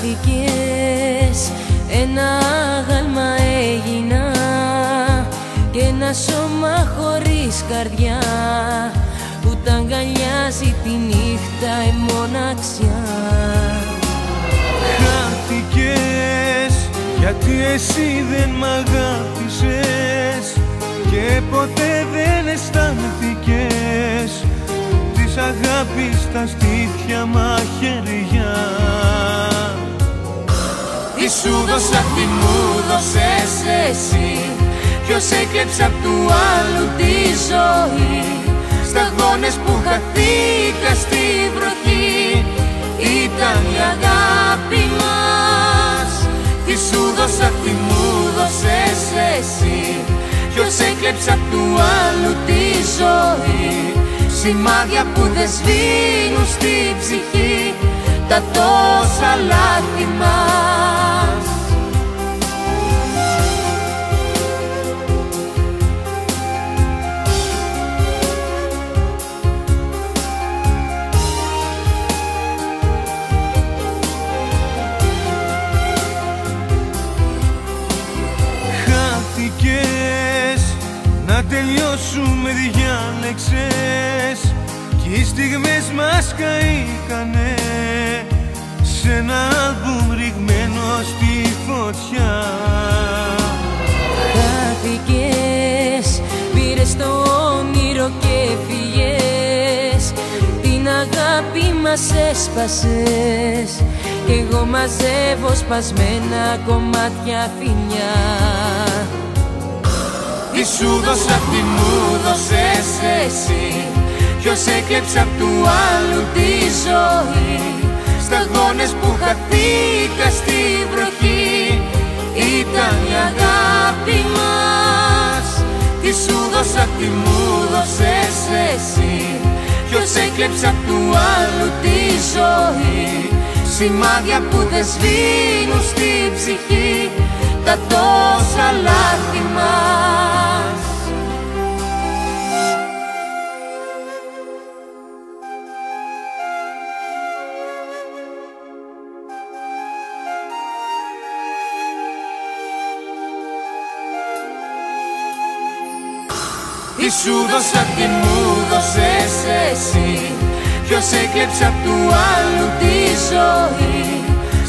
Χάθηκες, ένα άγαλμα έγινα και ένα σώμα χωρίς καρδιά που τα αγκαλιάζει τη νύχτα η μοναξιά. Χάθηκες γιατί εσύ δεν μ' αγάπησες και ποτέ δεν αισθάνθηκες της αγάπης τα στήθια μαχαιριά. Τι σου δώσα, τι μου δώσες εσύ, ποιος έκλεψε απ' του άλλου τη ζωή. Σταγόνες που χαθήκα στη βροχή ήταν η αγάπη μας. Τι σου δώσα, τι μου δώσες εσύ, ποιος έκλεψε απ' του άλλου τη ζωή. Σημάδια που δεν σβήνουν στη ψυχή τα τόσα λάθη μας. Χάθηκες, να τελειώσουμε διάλεξες κι οι στιγμές μας καήκανε σε ένα άλμπουμ ρηγμένο στη φωτιά. Χάθηκες, πήρες το όνειρο και φύγες, την αγάπη μας έσπασες κι εγώ μαζεύω σπασμένα κομμάτια φοινιά. Τι σου δώσα, τι μου δώσες εσύ, ποιος έκλεψε απ' του άλλου τη ζωή. Σταγόνες που χαθήκα στη βροχή ήταν η αγάπη μας. Τι σου δώσα, τι μου δώσες εσύ, ποιος έκλεψε απ' του άλλου τη ζωή. Σημάδια που δεν σβήνουν στη ψυχή τα τόσα λάθη μας. Τι σου δώσα, τι μου δώσες εσύ, ποιος έκλεψε απ' του άλλου τη ζωή.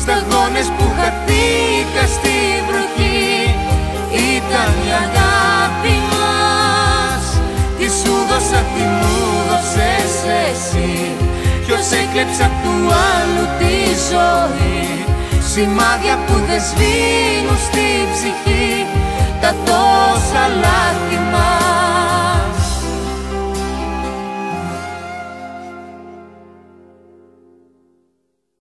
Σταγόνες που χαθήκα στη βροχή ήταν η αγάπη μας. Τι σου δώσα, τι μου δώσες εσύ, ποιος έκλεψε απ' του άλλου τη ζωή. Σημάδια που δεν σβήνουν στη ψυχή τα τόσα λάθη μας.